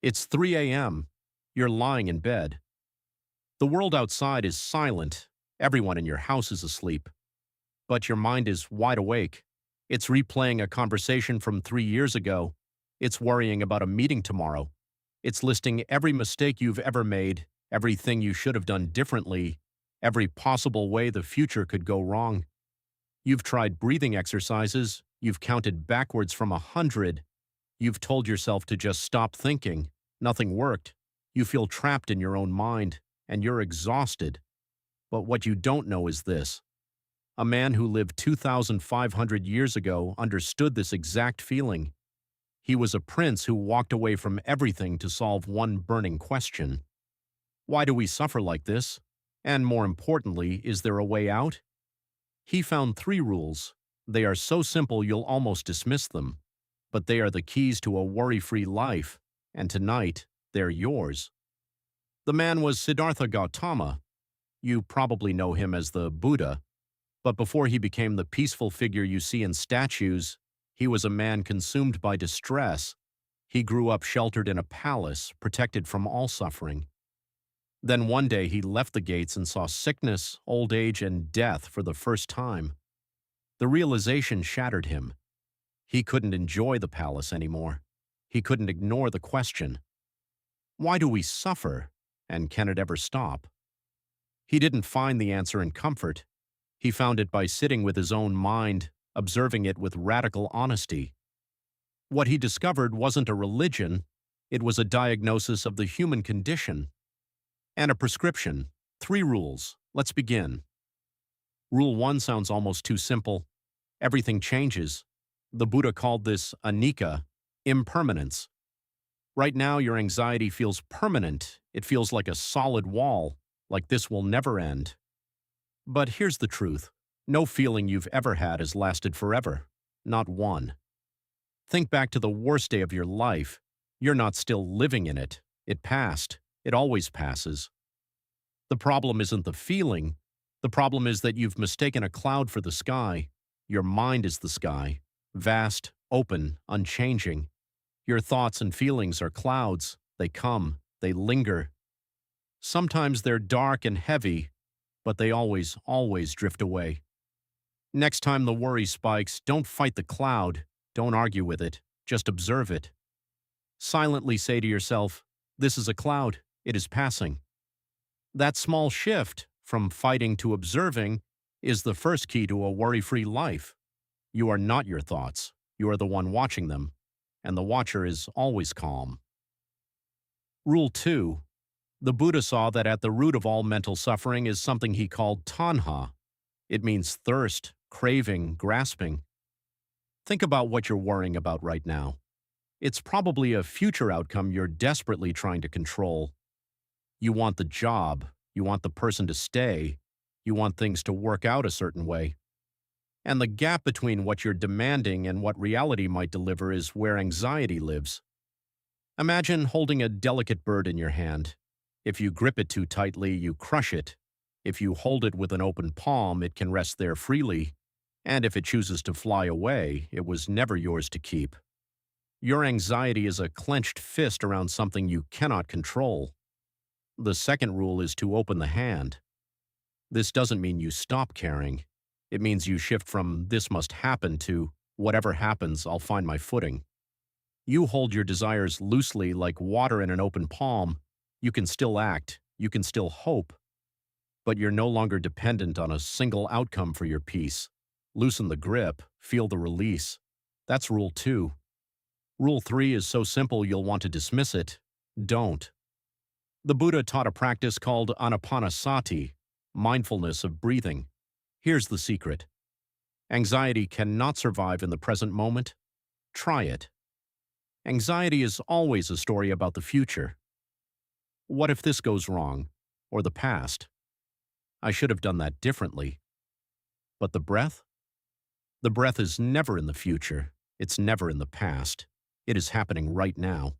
It's 3 a.m. You're lying in bed. The world outside is silent. Everyone in your house is asleep. But your mind is wide awake. It's replaying a conversation from 3 years ago. It's worrying about a meeting tomorrow. It's listing every mistake you've ever made, everything you should have done differently, every possible way the future could go wrong. You've tried breathing exercises. You've counted backwards from 100. You've told yourself to just stop thinking. Nothing worked. You feel trapped in your own mind, and you're exhausted. But what you don't know is this. A man who lived 2,500 years ago understood this exact feeling. He was a prince who walked away from everything to solve one burning question. Why do we suffer like this? And more importantly, is there a way out? He found 3 rules. They are so simple you'll almost dismiss them. But they are the keys to a worry-free life, and tonight, they're yours. The man was Siddhartha Gautama. You probably know him as the Buddha. But before he became the peaceful figure you see in statues, he was a man consumed by distress. He grew up sheltered in a palace, protected from all suffering. Then one day he left the gates and saw sickness, old age, and death for the first time. The realization shattered him. He couldn't enjoy the palace anymore. He couldn't ignore the question. Why do we suffer, and can it ever stop? He didn't find the answer in comfort. He found it by sitting with his own mind, observing it with radical honesty. What he discovered wasn't a religion, it was a diagnosis of the human condition. And a prescription. 3 rules. Let's begin. Rule 1 sounds almost too simple. Everything changes. The Buddha called this anicca, impermanence. Right now, your anxiety feels permanent. It feels like a solid wall, like this will never end. But here's the truth. No feeling you've ever had has lasted forever. Not one. Think back to the worst day of your life. You're not still living in it. It passed. It always passes. The problem isn't the feeling. The problem is that you've mistaken a cloud for the sky. Your mind is the sky. Vast, open, unchanging. Your thoughts and feelings are clouds. They come. They linger. Sometimes they're dark and heavy, but they always drift away. Next time the worry spikes, don't fight the cloud. Don't argue with it. Just observe it. Silently say to yourself, "This is a cloud. It is passing." That small shift from fighting to observing is the first key to a worry-free life. You are not your thoughts. You are the one watching them, and the watcher is always calm. Rule 2. The Buddha saw that at the root of all mental suffering is something he called tanha. It means thirst, craving, grasping. Think about what you're worrying about right now. It's probably a future outcome you're desperately trying to control. You want the job, you want the person to stay, you want things to work out a certain way. And the gap between what you're demanding and what reality might deliver is where anxiety lives. Imagine holding a delicate bird in your hand. If you grip it too tightly, you crush it. If you hold it with an open palm, it can rest there freely. And if it chooses to fly away, it was never yours to keep. Your anxiety is a clenched fist around something you cannot control. The second rule is to open the hand. This doesn't mean you stop caring. It means you shift from "this must happen" to "whatever happens, I'll find my footing." You hold your desires loosely like water in an open palm. You can still act, you can still hope. But you're no longer dependent on a single outcome for your peace. Loosen the grip, feel the release. That's rule 2. Rule 3 is so simple you'll want to dismiss it. Don't. The Buddha taught a practice called anapanasati, mindfulness of breathing. Here's the secret. Anxiety cannot survive in the present moment. Try it. Anxiety is always a story about the future. What if this goes wrong? Or the past? I should have done that differently. But the breath? The breath is never in the future. It's never in the past. It is happening right now.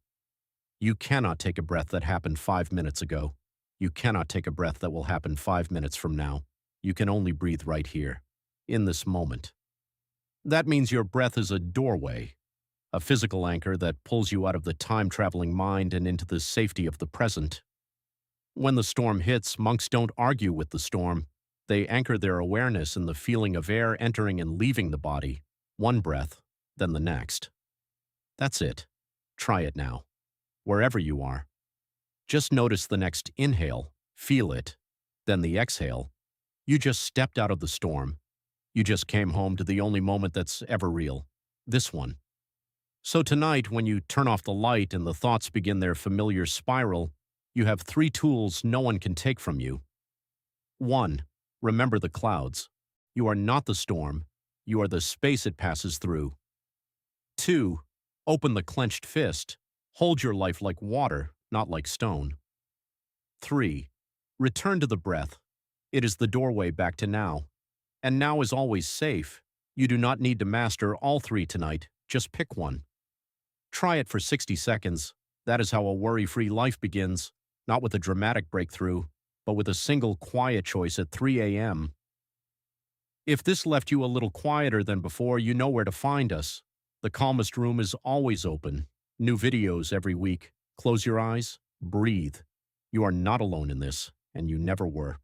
You cannot take a breath that happened 5 minutes ago. You cannot take a breath that will happen 5 minutes from now. You can only breathe right here, in this moment. That means your breath is a doorway. a physical anchor that pulls you out of the time-traveling mind and into the safety of the present. When the storm hits, monks don't argue with the storm. They anchor their awareness in the feeling of air entering and leaving the body, one breath, then the next. That's it. Try it now. Wherever you are. Just notice the next inhale, feel it, then the exhale. You just stepped out of the storm. You just came home to the only moment that's ever real, this one. So tonight, when you turn off the light and the thoughts begin their familiar spiral, you have 3 tools no one can take from you. 1. Remember the clouds. You are not the storm. You are the space it passes through. 2. Open the clenched fist. Hold your life like water, not like stone. 3. Return to the breath. It is the doorway back to now. And now is always safe. You do not need to master all 3 tonight. Just pick one. Try it for 60 seconds. That is how a worry-free life begins, not with a dramatic breakthrough, but with a single quiet choice at 3 a.m. If this left you a little quieter than before, you know where to find us. The Calmest Room is always open. New videos every week. Close your eyes. Breathe. You are not alone in this, and you never were.